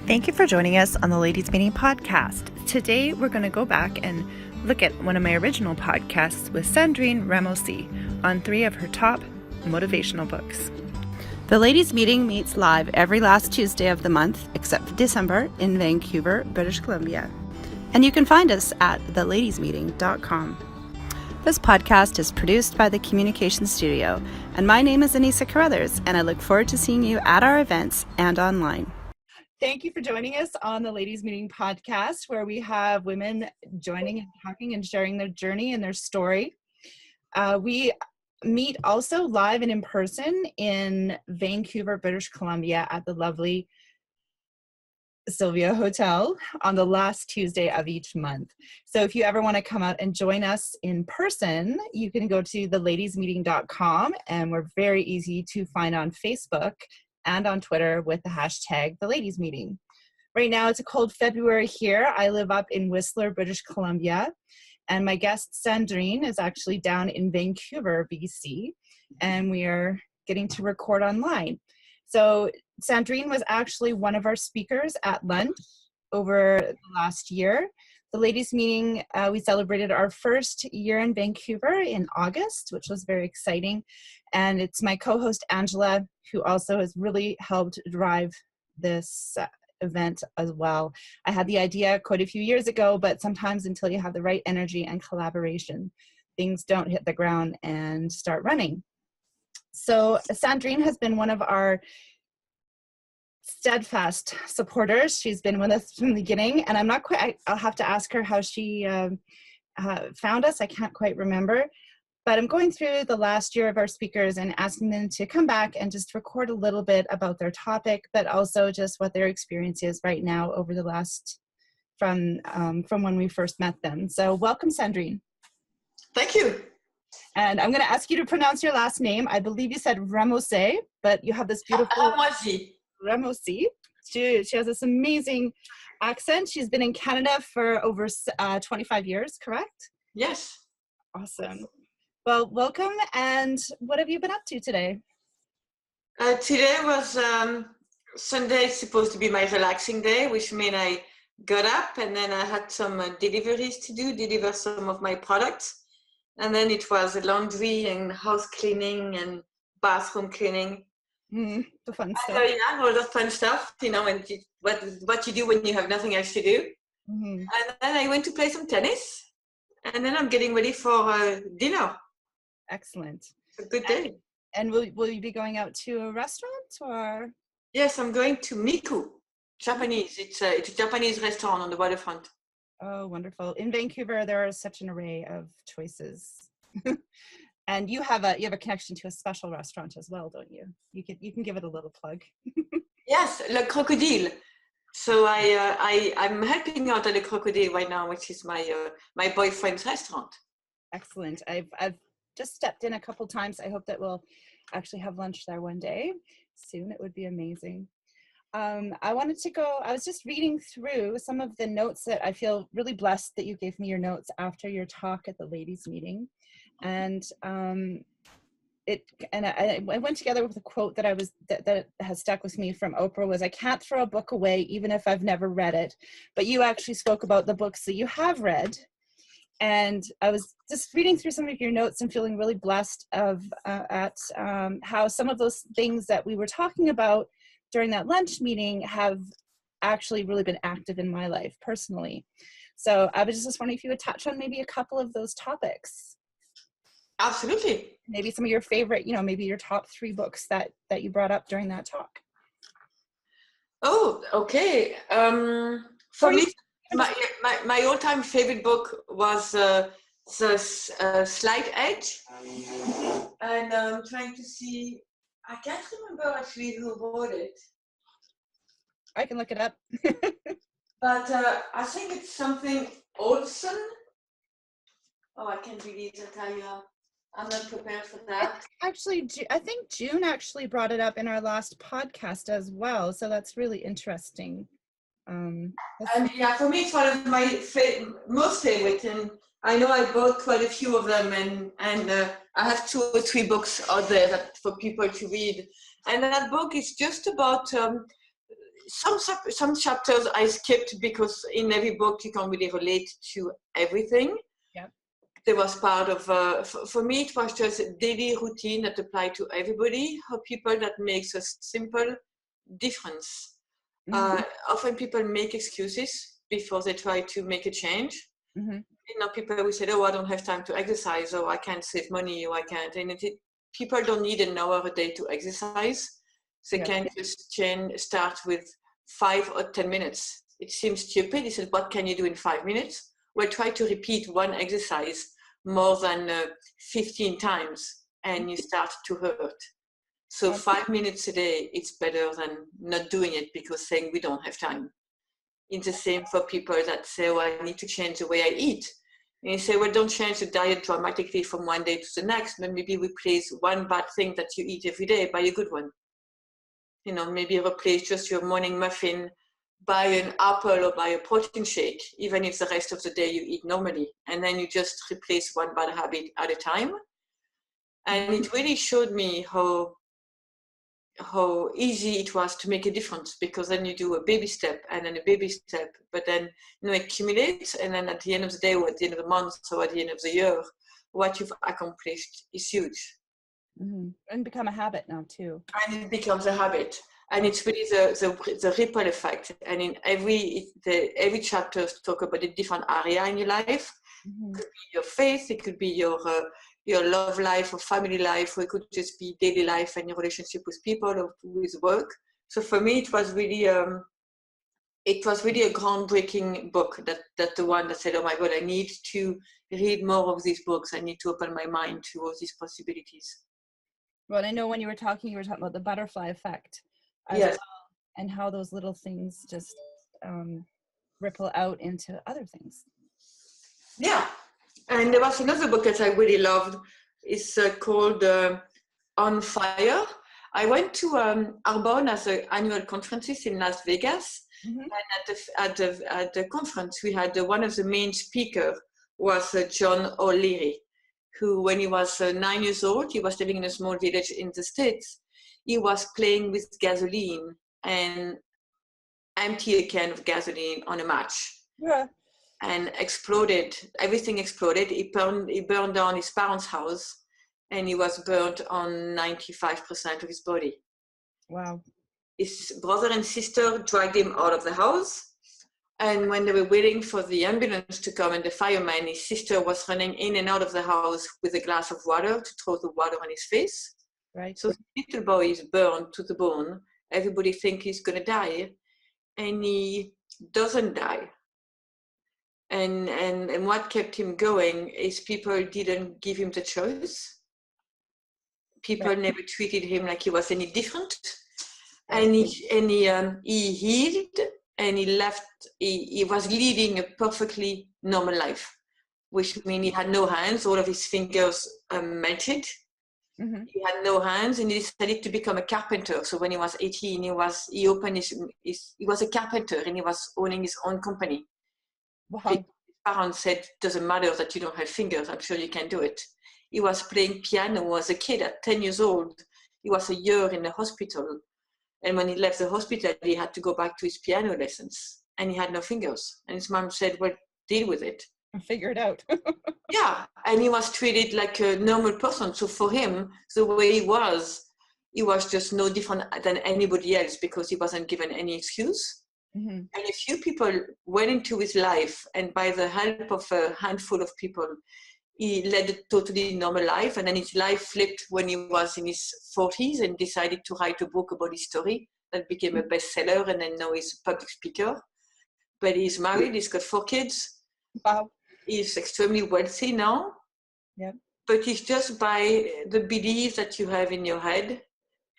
Thank you for joining us on the Ladies Meeting podcast. Today, we're going to go back and look at one of my original podcasts with Sandrine Ramoisy on 3 of her top motivational books. The Ladies Meeting meets live every last Tuesday of the month, except for December, in Vancouver, British Columbia. And you can find us at theladiesmeeting.com. This podcast is produced by the Communication Studio, and my name is Anyssa Carruthers, and I look forward to seeing you at our events and online. Thank you for joining us on the Ladies Meeting podcast, where we have women joining and talking and sharing their journey and their story. We meet also live and in person in Vancouver, British Columbia at the lovely Sylvia Hotel on the last Tuesday of each month. So if you ever want to come out and join us in person, you can go to theladiesmeeting.com, and we're very easy to find on Facebook and on Twitter with the hashtag #TheLadiesMeeting. Right now it's a cold February here. I live up in Whistler, British Columbia, and my guest Sandrine is actually down in Vancouver, BC, and we are getting to record online. So Sandrine was actually one of our speakers at lunch over the last year. The Ladies Meeting, we celebrated our first year in Vancouver in August, which was very exciting. And it's my co-host Angela, who also has really helped drive this event as well. I had the idea quite a few years ago, but sometimes until you have the right energy and collaboration, things don't hit the ground and start running. So Sandrine has been one of our steadfast supporters. She's been with us from the beginning, and I'll have to ask her how she found us. I can't quite remember, but I'm going through the last year of our speakers and asking them to come back and just record a little bit about their topic, but also just what their experience is right now over the last, from when we first met them. So welcome, Sandrine. Thank you. And I'm going to ask you to pronounce your last name. I believe you said Ramoisy, but you have this beautiful Ramoisy. She has this amazing accent. She's been in Canada for over 25 years, correct? Yes. Awesome. Well, welcome. And what have you been up to today? Today was Sunday. It's supposed to be my relaxing day, which means I got up and then I had some deliveries to deliver some of my products. And then it was laundry and house cleaning and bathroom cleaning. The fun stuff. So, yeah, all the fun stuff, and what you do when you have nothing else to do. And then I went to play some tennis, and then I'm getting ready for dinner. Excellent. A good day. And will you be going out to a restaurant or? Yes, I'm going to Miku, Japanese. It's a Japanese restaurant on the waterfront. Oh, wonderful. In Vancouver, there are such an array of choices. And you have a connection to a special restaurant as well, don't you? You can give it a little plug. Yes, Le Crocodile. So I'm helping out at Le Crocodile right now, which is my boyfriend's restaurant. Excellent. I've just stepped in a couple times. I hope that we'll actually have lunch there one day soon. It would be amazing. I was just reading through some of the notes that I feel really blessed that you gave me your notes after your talk at the Ladies Meeting. And I went together with a quote that has stuck with me from Oprah was, "I can't throw a book away even if I've never read it." But you actually spoke about the books that you have read. And I was just reading through some of your notes and feeling really blessed at how some of those things that we were talking about during that lunch meeting have actually really been active in my life personally. So I was just wondering if you would touch on maybe a couple of those topics. Absolutely. Maybe some of your favorite, maybe your top 3 books that you brought up during that talk. Oh, okay. For me, my all-time favorite book was The Slight Edge. And I'm trying to see, I can't remember actually who wrote it. I can look it up. But I think it's something Olson. Oh, I can't really tell you. I'm not prepared for that. Actually, I think June actually brought it up in our last podcast as well. So that's really interesting. And yeah, for me, it's one of my most favorite. And I know I bought quite a few of them. And I have 2 or 3 books out there for people to read. And that book is just about some chapters I skipped because in every book you can't really relate to everything. Yep. There was part of, for me, it was just a daily routine that applied to everybody, or people that makes a simple difference. Often people make excuses before they try to make a change. People will say, oh, I don't have time to exercise, or I can't save money, or I can't. And people don't need an hour a day to exercise. They can just start with 5 or 10 minutes. It seems stupid. He said, what can you do in 5 minutes? Well, try to repeat one exercise more than 15 times, and you start to hurt. So 5 minutes a day, it's better than not doing it because saying we don't have time. It's the same for people that say, oh, I need to change the way I eat. And you say, well, don't change the diet dramatically from one day to the next, but maybe replace one bad thing that you eat every day by a good one. Maybe replace just your morning muffin by an apple or by a protein shake, even if the rest of the day you eat normally. And then you just replace one bad habit at a time. And it really showed me how easy it was to make a difference, because then you do a baby step and then a baby step, but then accumulate, and then at the end of the day, or at the end of the month, or at the end of the year, what you've accomplished is huge. And become a habit now too. And it becomes a habit, and it's really the ripple effect. And in every chapter talk about a different area in your life. It could be your faith, it could be your love life or family life, or it could just be daily life and your relationship with people or with work. So for me, it was really a groundbreaking book. That the one that said, oh my God, I need to read more of these books. I need to open my mind to all these possibilities. Well, I know when you were talking about the butterfly effect as yes. well, and how those little things just ripple out into other things. Yeah. And there was another book that I really loved. It's called On Fire. I went to Arbonne as an annual conferences in Las Vegas. And at the conference, we had one of the main speakers was John O'Leary, who, when he was 9 years old, he was living in a small village in the States. He was playing with gasoline and empty a can of gasoline on a match. Yeah. And exploded. Everything exploded. He burned down his parents' house, and he was burnt on 95% of his body. Wow. His brother and sister dragged him out of the house. And when they were waiting for the ambulance to come and the fireman, his sister was running in and out of the house with a glass of water to throw the water on his face. Right. So the little boy is burned to the bone. Everybody thinks he's going to die, and he doesn't die. And what kept him going is people didn't give him the choice. People never treated him like he was any different. And he healed, and he left. He was leading a perfectly normal life, which means he had no hands. All of his fingers melted. He had no hands, and he decided to become a carpenter. So when he was 18, he was a carpenter, and he was owning his own company. Wow. His parents said, doesn't matter that you don't have fingers, I'm sure you can do it. He was playing piano as a kid at 10 years old. He was a year in the hospital. And when he left the hospital, he had to go back to his piano lessons, and he had no fingers. And his mom said, well, deal with it. And figure it out. Yeah. And he was treated like a normal person. So for him, the way he was just no different than anybody else, because he wasn't given any excuse. And a few people went into his life, and by the help of a handful of people, he led a totally normal life. And then his life flipped when he was in his 40s and decided to write a book about his story that became a bestseller, and then now he's a public speaker. But he's married, he's got 4 kids. Wow. He's extremely wealthy now. Yeah. But it's just by the belief that you have in your head,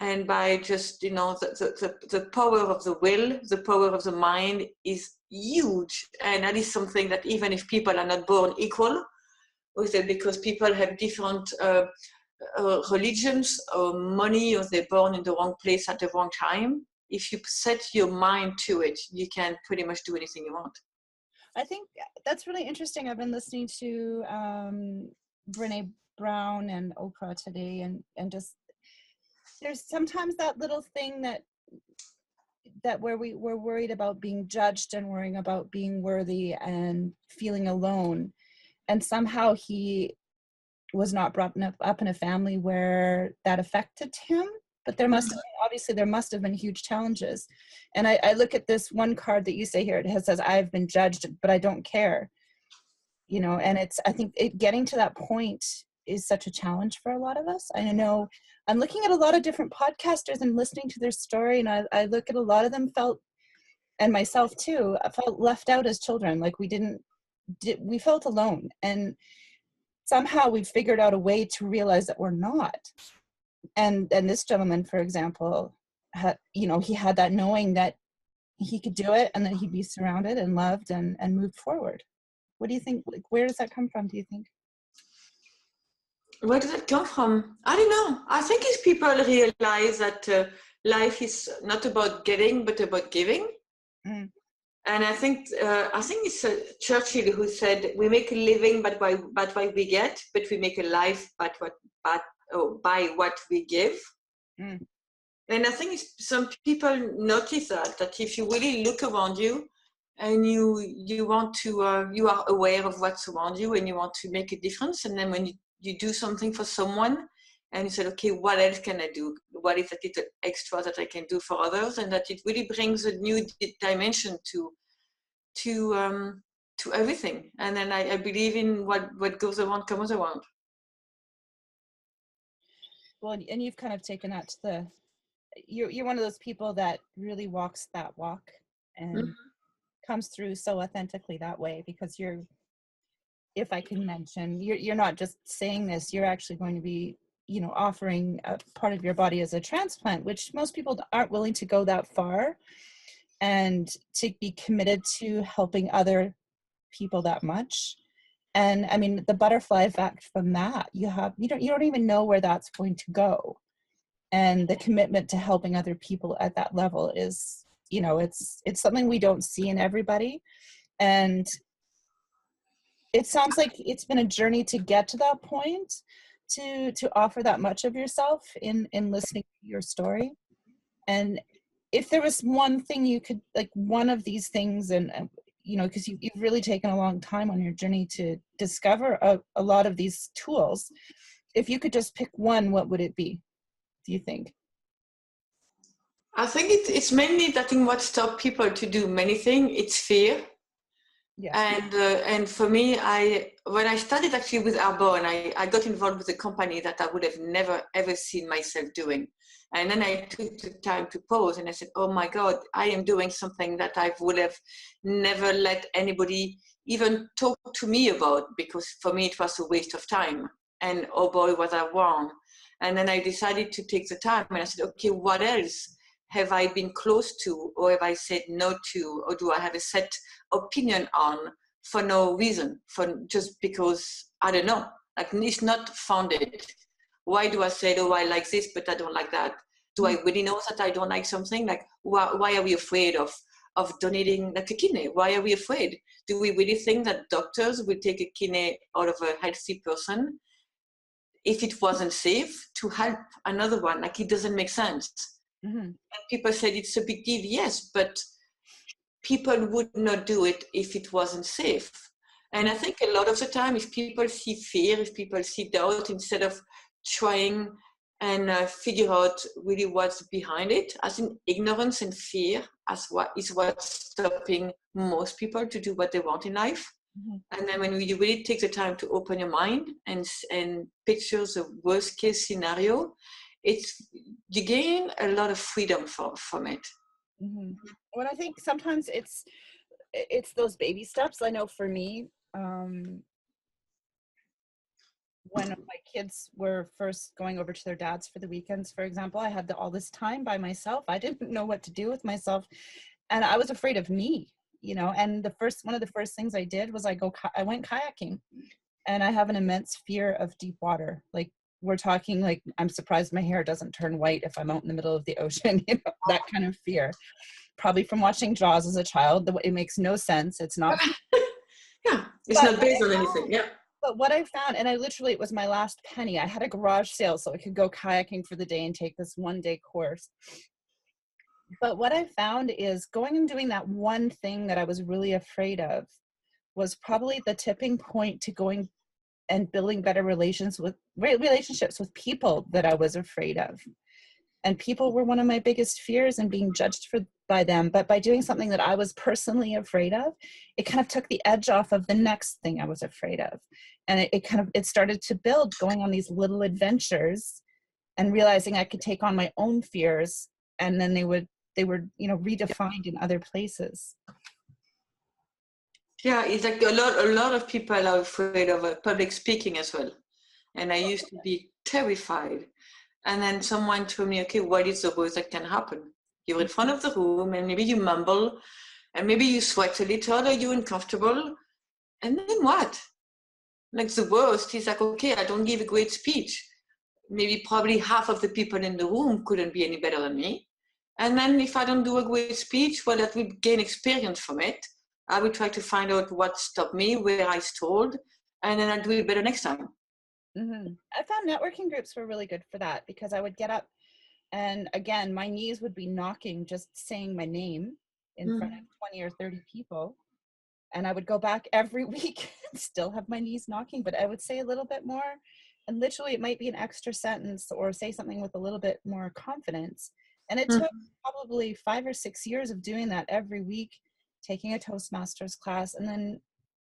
and by just, the power of the will, the power of the mind is huge. And that is something that even if people are not born equal, because people have different religions or money, or they're born in the wrong place at the wrong time, if you set your mind to it, you can pretty much do anything you want. I think that's really interesting. I've been listening to Brene Brown and Oprah today, and just there's sometimes that little thing that that where we're worried about being judged and worrying about being worthy and feeling alone. And somehow he was not brought up in a family where that affected him. But there must have, obviously there must have been huge challenges. And I look at this one card that you say here, it says, I've been judged, but I don't care. You know, and it's, I think getting to that point is such a challenge for a lot of us. I know I'm looking at a lot of different podcasters and listening to their story, and I look at a lot of them felt, and myself too, I felt left out as children. Like we felt alone, and somehow we've figured out a way to realize that we're not. And this gentleman, for example, you know, he had that knowing that he could do it and that he'd be surrounded and loved and moved forward. What do you think? Like, where does that come from, do you think? Where does that come from? I don't know. I think if people realize that life is not about getting, but about giving. Mm. And I think it's Churchill who said, "We make a living by what we get, but we make a life by what we give." Mm. And I think some people notice that if you really look around you, and you want to, you are aware of what's around you, and you want to make a difference, and then when you do something for someone, and you said, okay, what else can I do? What is that little extra that I can do for others? And that it really brings a new dimension to everything. And then I believe in what goes around comes around. Well, and you've kind of taken that to you're one of those people that really walks that walk and comes through so authentically that way, because you're, if I can mention, you're not just saying this, you're actually going to be, you know, offering a part of your body as a transplant, which most people aren't willing to go that far and to be committed to helping other people that much. And I mean, the butterfly effect from that, you don't even know where that's going to go. And the commitment to helping other people at that level is, you know, it's something we don't see in everybody. And it sounds like it's been a journey to get to that point, to offer that much of yourself in listening to your story. And if there was one thing you could, like one of these things, and you know, because you've really taken a long time on your journey to discover a lot of these tools, if you could just pick one, what would it be, do you think? I think it's mainly that in what stops people to do many things, it's fear. Yes. And for me, when I started actually with Arbonne, I got involved with a company that I would have never ever seen myself doing. And then I took the time to pause and I said, oh my God, I am doing something that I would have never let anybody even talk to me about, because for me it was a waste of time. And oh boy, was I wrong. And then I decided to take the time and I said, okay, what else have I been close to, or have I said no to, or do I have a set opinion on for no reason, for just because, I don't know, like it's not founded. Why do I say, oh, I like this, but I don't like that? Do I really know that I don't like something? Like, why are we afraid of donating like a kidney? Why are we afraid? Do we really think that doctors will take a kidney out of a healthy person if it wasn't safe to help another one? Like, it doesn't make sense. Mm-hmm. And people said it's a big deal, yes, but people would not do it if it wasn't safe. And I think a lot of the time, if people see fear, if people see doubt, instead of trying and figure out really what's behind it, I think ignorance and fear is what's stopping most people to do what they want in life. Mm-hmm. And then when you really take the time to open your mind and picture the worst case scenario, you gain a lot of freedom from it. Mm-hmm. Well, I think sometimes it's those baby steps. I know for me, when my kids were first going over to their dad's for the weekends, for example, I had all this time by myself. I didn't know what to do with myself, and I was afraid of me, you know. And one of the first things I did was I went kayaking, and I have an immense fear of deep water. Like, we're talking, like, I'm surprised my hair doesn't turn white if I'm out in the middle of the ocean, you know, that kind of fear. Probably from watching Jaws as a child. It makes no sense. It's not. Yeah, it's not based on anything. Yeah. But what I found, and it was my last penny. I had a garage sale so I could go kayaking for the day and take this one-day course. But what I found is going and doing that one thing that I was really afraid of was probably the tipping point to going and building better relationships with people that I was afraid of. And people were one of my biggest fears, and being judged by them. But by doing something that I was personally afraid of, it kind of took the edge off of the next thing I was afraid of. And it started to build, going on these little adventures and realizing I could take on my own fears, and then they were, redefined in other places. Yeah, it's like a lot of people are afraid of public speaking as well. And I used to be terrified. And then someone told me, okay, what is the worst that can happen? You're in front of the room and maybe you mumble and maybe you sweat a little or you're uncomfortable. And then what? Like the worst is like, okay, I don't give a great speech. Maybe probably half of the people in the room couldn't be any better than me. And then if I don't do a great speech, well, that will gain experience from it. I will try to find out what stopped me, where I stalled, and then I'll do it better next time. Mm-hmm. I found networking groups were really good for that, because I would get up and again, my knees would be knocking just saying my name in front of 20 or 30 people. And I would go back every week and still have my knees knocking, but I would say a little bit more. And literally it might be an extra sentence or say something with a little bit more confidence. And it took probably 5 or 6 years of doing that every week, taking a Toastmasters class. And then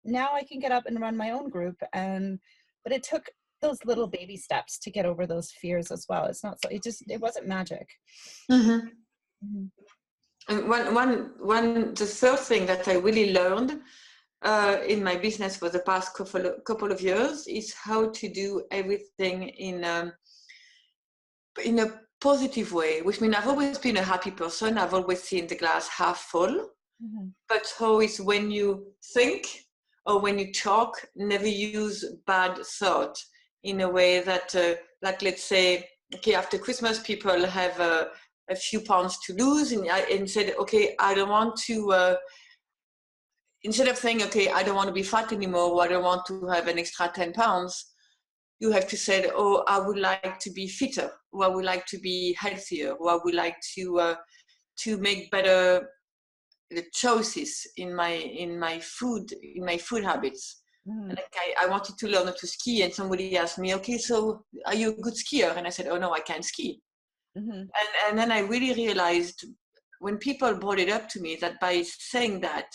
now I can get up and run my own group. But it took those little baby steps to get over those fears as well. It's not so, it wasn't magic. Mm-hmm. Mm-hmm. And the third thing that I really learned in my business for the past couple of years is how to do everything in a positive way, which means I've always been a happy person. I've always seen the glass half full. Mm-hmm. But how is when you think or when you talk, never use bad thought in a way that, like, let's say, okay, after Christmas, people have a few pounds to lose, and said, okay, I don't want to, instead of saying, okay, I don't want to be fat anymore, or I don't want to have an extra 10 pounds, you have to say, oh, I would like to be fitter, or I would like to be healthier, or I would like to make better the choices in my food habits. Mm-hmm. Like I wanted to learn how to ski, and somebody asked me, okay, so are you a good skier? And I said, oh no, I can't ski. Mm-hmm. And then I really realized when people brought it up to me that by saying that,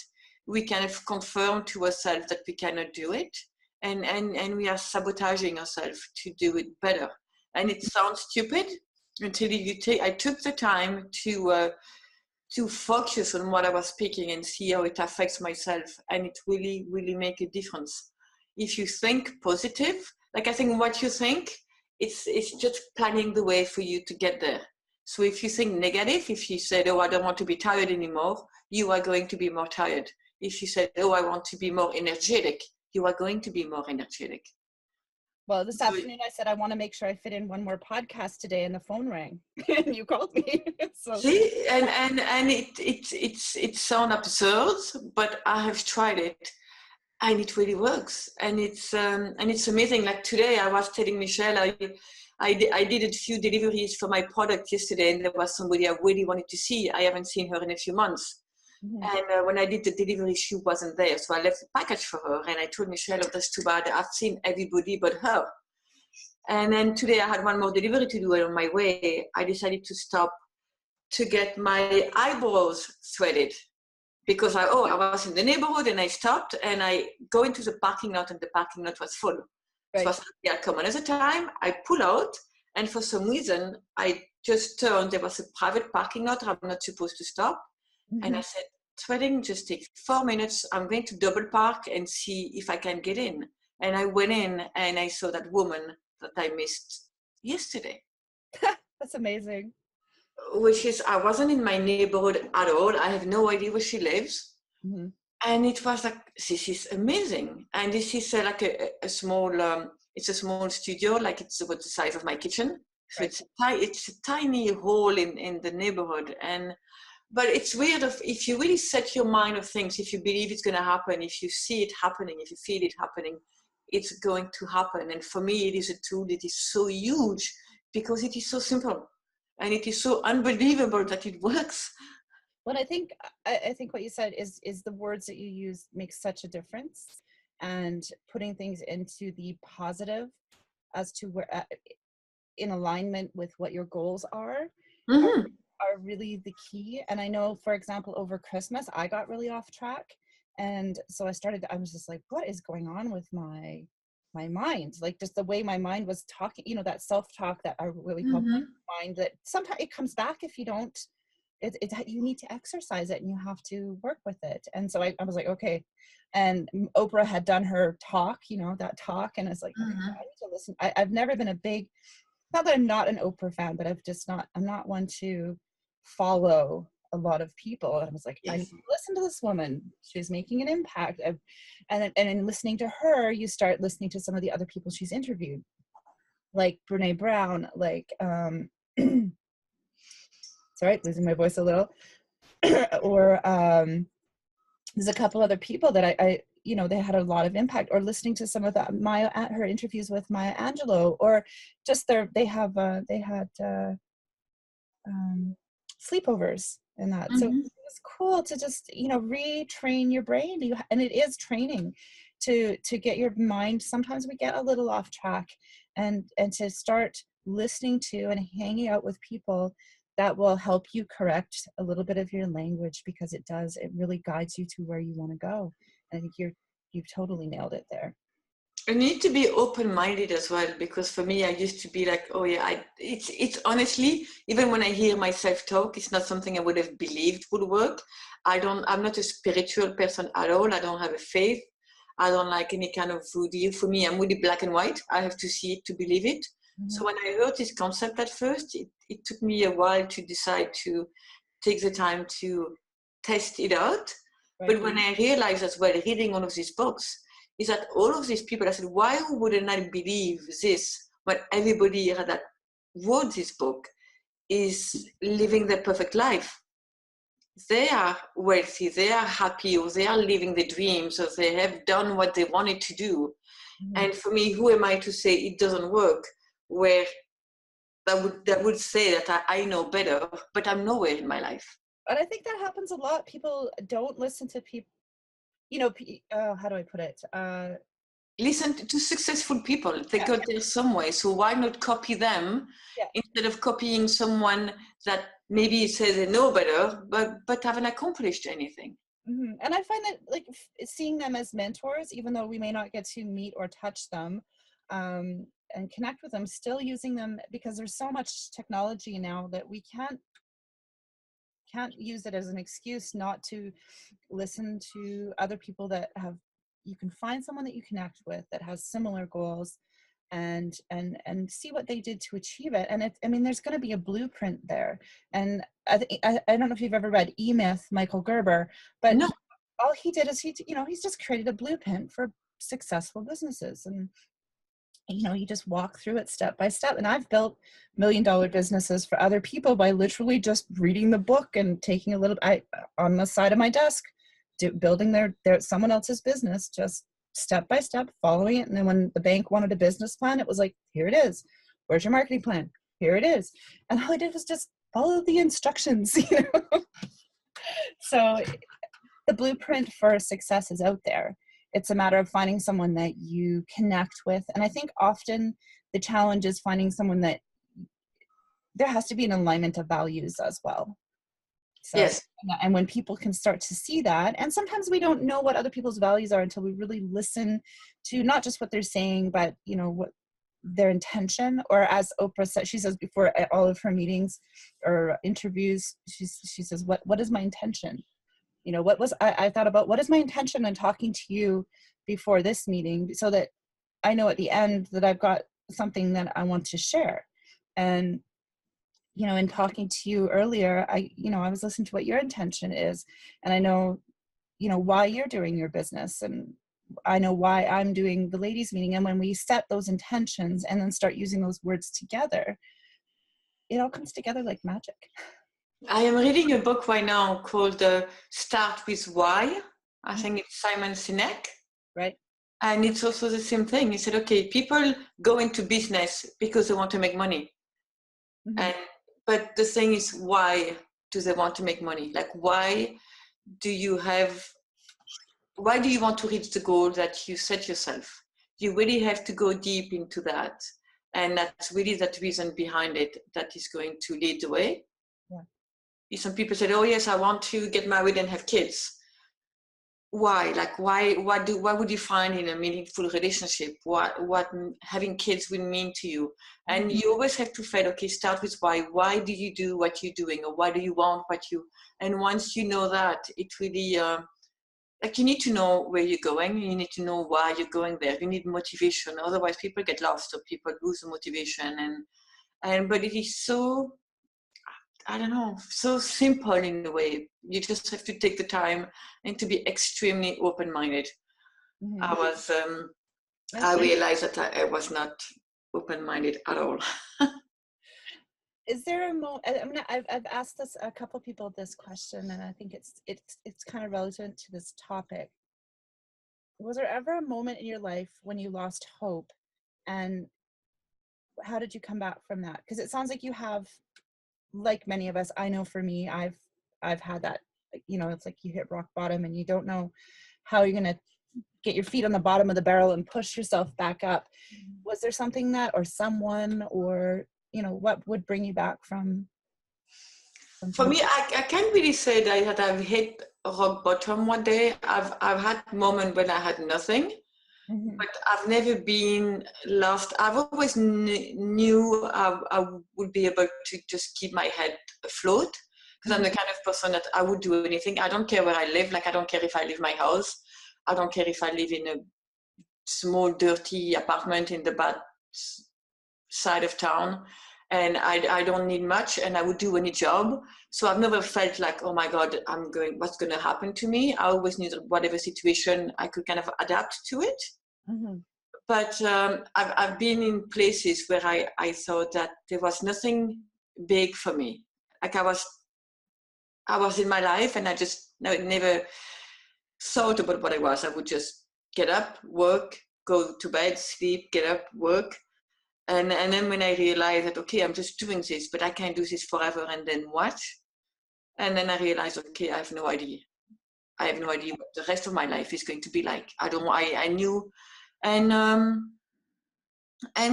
we kind of confirm to ourselves that we cannot do it, and we are sabotaging ourselves to do it better. And it sounds stupid until I took the time to focus on what I was speaking and see how it affects myself. And it really, really make a difference. If you think positive, like I think what you think, it's just planning the way for you to get there. So if you think negative, if you said, oh, I don't want to be tired anymore, you are going to be more tired. If you said, oh, I want to be more energetic, you are going to be more energetic. Well, this afternoon I said I want to make sure I fit in one more podcast today, and the phone rang, and you called me. So. See, and it sounds absurd, but I have tried it, and it really works, and it's amazing. Like today, I was telling Michelle, I did a few deliveries for my product yesterday, and there was somebody I really wanted to see. I haven't seen her in a few months. Mm-hmm. And when I did the delivery, she wasn't there. So I left the package for her. And I told Michelle, oh, that's too bad. I've seen everybody but her. And then today I had one more delivery to do. And on my way, I decided to stop to get my eyebrows threaded. Because I was in the neighborhood and I stopped and I go into the parking lot and the parking lot was full. Right. So I said, yeah, come another time. I pull out. And for some reason, I just turned. There was a private parking lot. I'm not supposed to stop. Mm-hmm. And I said, threading just takes 4 minutes. I'm going to double park and see if I can get in. And I went in and I saw that woman that I missed yesterday. That's amazing. Which is, I wasn't in my neighborhood at all. I have no idea where she lives. Mm-hmm. And it was like, this is amazing. And this is like a small, it's a small studio, like it's about the size of my kitchen. So right. It's a tiny hole in the neighborhood. But it's weird if you really set your mind of things, if you believe it's going to happen, if you see it happening, if you feel it happening, it's going to happen. And for me, it is a tool that is so huge because it is so simple. and it is so unbelievable that it works. Well, I think what you said is the words that you use make such a difference, and putting things into the positive as to where in alignment with what your goals are Mm-hmm. are really the key. And I know, for example, over Christmas, I got really off track. And so I was just like, what is going on with my mind? Like just the way my mind was talking, you know, that self-talk that I really call Mm-hmm. mind, that sometimes it comes back if you don't, you need to exercise it and you have to work with it. And so I was like, okay. And Oprah had done her talk, you know, that talk. And it's like, okay, Mm-hmm. I need to listen. I've never been a big, not that I'm not an Oprah fan, but I'm not one to follow a lot of people. And I was like, I need Yes. to listen to this woman. She's making an impact. And in listening to her, you start listening to some of the other people she's interviewed, like Brene Brown, like, sorry, losing my voice a little, or there's a couple other people that I you know, they had a lot of impact. Or listening to some of her interviews with Maya Angelou, or just they had sleepovers and that. So it Mm-hmm. was cool to just, you know, retrain your brain. And it is training to get your mind. Sometimes we get a little off track, and to start listening to and hanging out with people that will help you correct a little bit of your language, because it really guides you to where you want to go. And I think you've totally nailed it there. You need to be open-minded as well, because for me, I used to be like, oh yeah, it's honestly, even when I hear myself talk, it's not something I would have believed would work. I'm not a spiritual person at all. I don't have a faith. I don't like any kind of voodoo. For me, I'm really black and white. I have to see it to believe it. Mm-hmm. So when I heard this concept at first, it took me a while to decide to take the time to test it out. Right. But when I realized as well, reading all of these books, is that all of these people, I said, why wouldn't I believe this when everybody that wrote this book is living their perfect life? They are wealthy, they are happy, or they are living their dreams, or they have done what they wanted to do. Mm-hmm. And for me, who am I to say it doesn't work? Where that would say that I know better, but I'm nowhere in my life. And I think that happens a lot. People don't listen to people, you know, how do I put it? Listen to successful people. They Yeah, got there some way. So why not copy them yeah. instead of copying someone that maybe says they know better, but haven't accomplished anything? Mm-hmm. And I find that, like, seeing them as mentors, even though we may not get to meet or touch them, and connect with them, still using them, because there's so much technology now that we can't use it as an excuse not to listen to other people that you can find someone that you connect with that has similar goals, and see what they did to achieve it. And I mean, there's going to be a blueprint there. And I don't know if you've ever read E-Myth, Michael Gerber, but No. all he did is he's just created a blueprint for successful businesses. And you know, you just walk through it step by step. And I've built $1 million businesses for other people by literally just reading the book and taking a little, on the side of my desk, building their someone else's business, just step by step, following it. And then when the bank wanted a business plan, it was like, here it is. Where's your marketing plan? Here it is. And all I did was just follow the instructions, you know? So the blueprint for success is out there. It's a matter of finding someone that you connect with. And I think often the challenge is finding someone that there has to be an alignment of values as well. So, Yes. and when people can start to see that, and sometimes we don't know what other people's values are until we really listen to not just what they're saying, but, you know, what their intention. Or as Oprah said, she says before at all of her meetings or interviews, she says, what is my intention? You know, I thought about, what is my intention in talking to you before this meeting, so that I know at the end that I've got something that I want to share. And, you know, in talking to you earlier, I was listening to what your intention is, and I know, you know, why you're doing your business, and I know why I'm doing the ladies meeting. And when we set those intentions and then start using those words together, it all comes together like magic. I am reading a book right now called Start With Why. I think it's Simon Sinek. Right. And it's also the same thing. He said, okay, people go into business because they want to make money. Mm-hmm. And but the thing is, why do they want to make money? Like, why do you want to reach the goal that you set yourself? You really have to go deep into that. And that's really that reason behind it that is going to lead the way. Yeah. Some people said, oh yes, I want to get married and have kids. Why? Like, what would you find in a meaningful relationship? What having kids will mean to you? And you always have to find, okay, start with why. Why do you do what you're doing? Or why do you want and once you know that, it really, like, you need to know where you're going. You need to know why you're going there. You need motivation. Otherwise people get lost or people lose the motivation. But it is so, I don't know, so simple in a way. You just have to take the time and to be extremely open-minded. Mm-hmm. I realized that I was not open-minded at all. Is there a moment? I mean, I've asked this a couple people this question, and I think it's kind of relevant to this topic. Was there ever a moment in your life when you lost hope, and how did you come back from that? Because it sounds like you have, like many of us. I know for me, I've had that. You know, it's like you hit rock bottom, and you don't know how you're gonna get your feet on the bottom of the barrel and push yourself back up. Was there something that, or someone, or you know, what would bring you back from For me, I can't really say that I've hit rock bottom one day. I've had moments when I had nothing, but I've never been lost. I've always knew I would be able to just keep my head afloat, because I'm the kind of person that I would do anything. I don't care where I live. Like, I don't care if I leave my house. I don't care if I live in a small, dirty apartment in the bad side of town. And I don't need much, and I would do any job. So I've never felt like, oh my God, what's going to happen to me? I always knew that whatever situation, I could kind of adapt to it. Mm-hmm. But I've been in places where I thought that there was nothing big for me. Like, I was in my life, and I just never thought about what I was. I would just get up, work, go to bed, sleep, get up, work. And then when I realized that, okay, I'm just doing this, but I can't do this forever, and then what? And then I realized, okay, I have no idea. I have no idea what the rest of my life is going to be like. I knew. And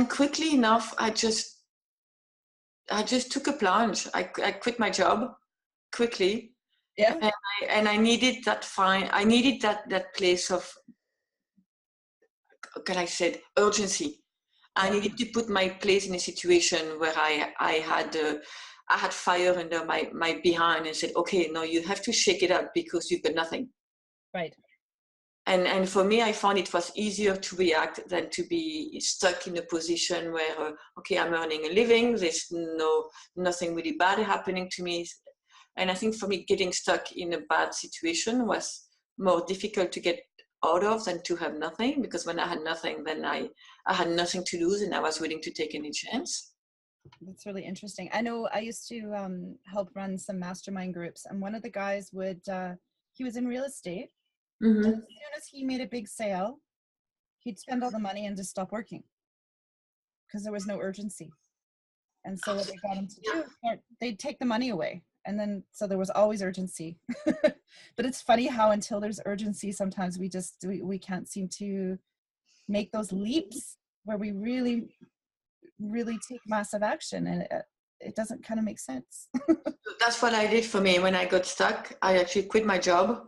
quickly enough, I just took a plunge. I quit my job quickly. Yeah. And I needed I needed that place of, can I say, urgency. I needed to put my place in a situation where I had fire under my behind, and said, okay, no, you have to shake it up because you've got nothing. Right. And for me, I found it was easier to react than to be stuck in a position where, okay, I'm earning a living. There's nothing really bad happening to me. And I think for me, getting stuck in a bad situation was more difficult to get out of than to have nothing, because when I had nothing, then I had nothing to lose, and I was willing to take any chance. That's really interesting. I know I used to help run some mastermind groups, and one of the guys he was in real estate. Mm-hmm. And as soon as he made a big sale, he'd spend all the money and just stop working because there was no urgency. And so what they got him to do, they'd take the money away. And then, so there was always urgency. But it's funny how until there's urgency, sometimes we can't seem to make those leaps where we really, really take massive action. And it doesn't kind of make sense. That's what I did for me. When I got stuck, I actually quit my job.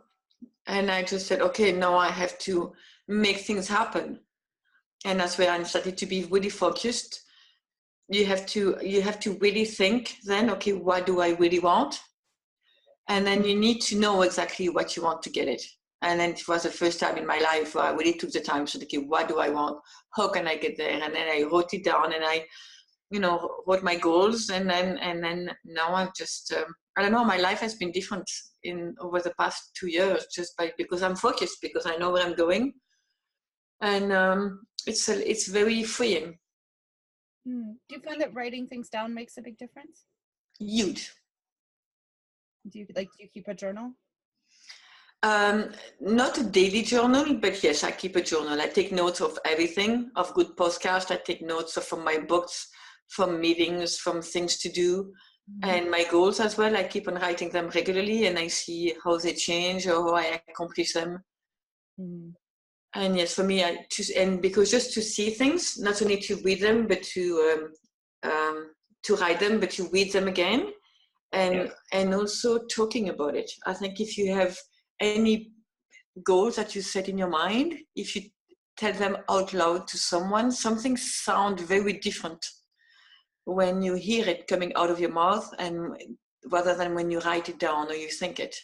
And I just said, okay, now I have to make things happen. And that's where I started to be really focused. You have to really think then, okay, what do I really want? And then you need to know exactly what you want to get it. And then it was the first time in my life where I really took the time to say, okay, what do I want? How can I get there? And then I wrote it down, and I, wrote my goals. And then now I've just, I don't know, my life has been different over the past 2 years, just because I'm focused, because I know where I'm going. And it's very freeing. Do you find that writing things down makes a big difference? Huge. Do you keep a journal? Not a daily journal, but yes, I keep a journal. I take notes of everything, of good podcasts. I take notes from my books, from meetings, from things to do. and my goals as well. I keep on writing them regularly, and I see how they change or how I accomplish them. Mm-hmm. And yes, for me, and because just to see things, not only to read them, but to write them, but to read them again, and also talking about it. I think if you have any goals that you set in your mind, if you tell them out loud to someone, something sounds very different when you hear it coming out of your mouth, and rather than when you write it down or you think it.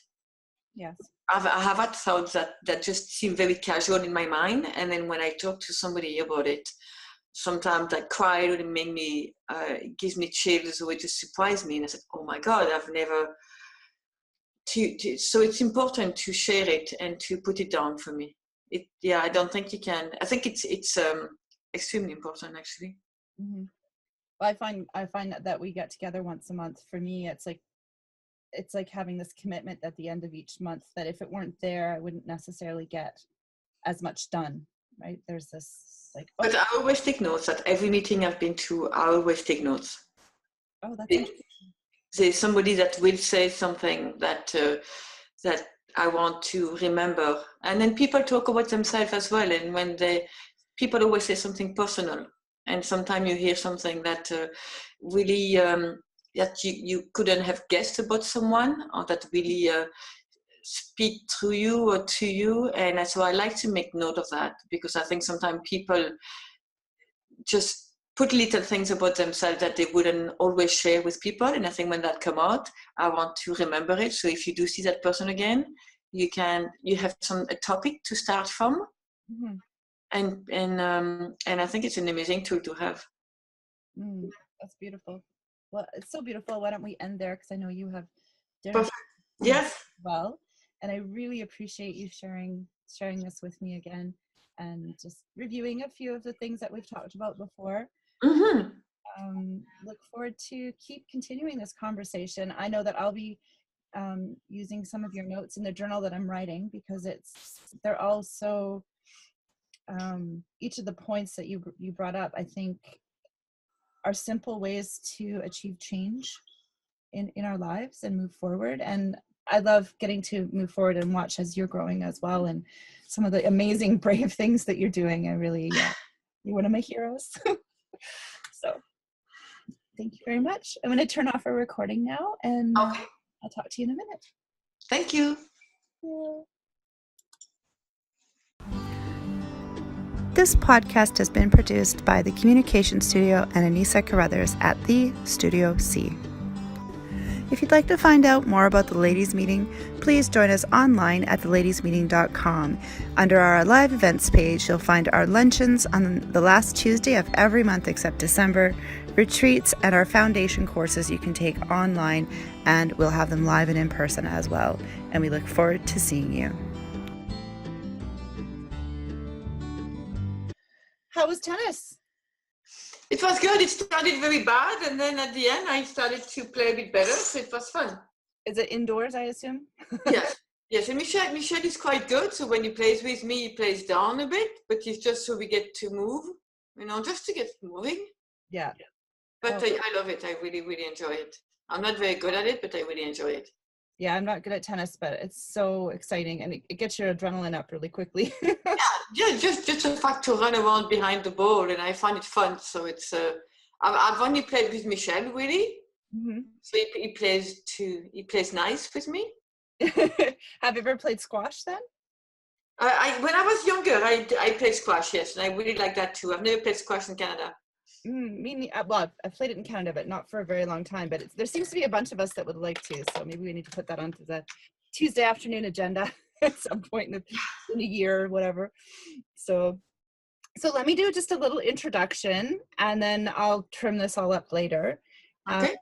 Yes. I have had thoughts that just seem very casual in my mind, and then when I talk to somebody about it, sometimes I cry, or it gives me chills, or it just surprised me, and I said, "Oh my God, I've never." So it's important to share it and to put it down for me. I don't think you can. I think it's extremely important, actually. Mm-hmm. Well, I find that we get together once a month. For me, it's like having this commitment at the end of each month that if it weren't there, I wouldn't necessarily get as much done. Right? There's this like, But I always take notes. At every meeting I've been to, I always take notes. oh, that's interesting. There's somebody that will say something that I want to remember, and then people talk about themselves as well. And when people always say something personal, and sometimes you hear something that really that you couldn't have guessed about someone, or that really speak through you or to you. And so I like to make note of that, because I think sometimes people just put little things about themselves that they wouldn't always share with people. And I think when that come out, I want to remember it. So if you do see that person again, you have a topic to start from. Mm-hmm. And I think it's an amazing tool to have. That's beautiful. Well, it's so beautiful. Why don't we end there? Because I know you have dinner. Perfect. Yes. Well, and I really appreciate you sharing this with me again, and just reviewing a few of the things that we've talked about before. Mm-hmm. Look forward to keep continuing this conversation. I know that I'll be using some of your notes in the journal that I'm writing, because they're all so each of the points that you brought up, I think, are simple ways to achieve change in our lives and move forward. And I love getting to move forward and watch as you're growing as well, and some of the amazing brave things that you're doing. I really you're one of my heroes. So thank you very much. I'm going to turn off our recording now, and Okay. I'll talk to you in a minute. Thank you. Yeah. This podcast has been produced by the Communication Studio and Anyssa Carruthers at the Studio C. If you'd like to find out more about the Ladies Meeting, please join us online at theladiesmeeting.com. Under our live events page, you'll find our luncheons on the last Tuesday of every month except December, retreats, and our foundation courses you can take online, and we'll have them live and in person as well. And we look forward to seeing you. How was tennis? It was good. It started very bad, and then at the end I started to play a bit better, so it was fun. Is it indoors, I assume? Yes, and Michel is quite good. So when he plays with me, he plays down a bit, but it's just so we get to move, just to get moving. Yeah. But I love it. I really, really enjoy it. I'm not very good at it, but I really enjoy it. Yeah, I'm not good at tennis, but it's so exciting, and it gets your adrenaline up really quickly. Yeah, just the fact to run around behind the ball, and I find it fun. So it's I've only played with Michel, really. Mm-hmm. So he plays nice with me. Have you ever played squash then? When I was younger, I played squash, yes, and I really like that too. I've never played squash in Canada. Well, I've played it in Canada, but not for a very long time. But there seems to be a bunch of us that would like to, so maybe we need to put that onto the Tuesday afternoon agenda at some point in a year or whatever. So let me do just a little introduction, and then I'll trim this all up later. Okay.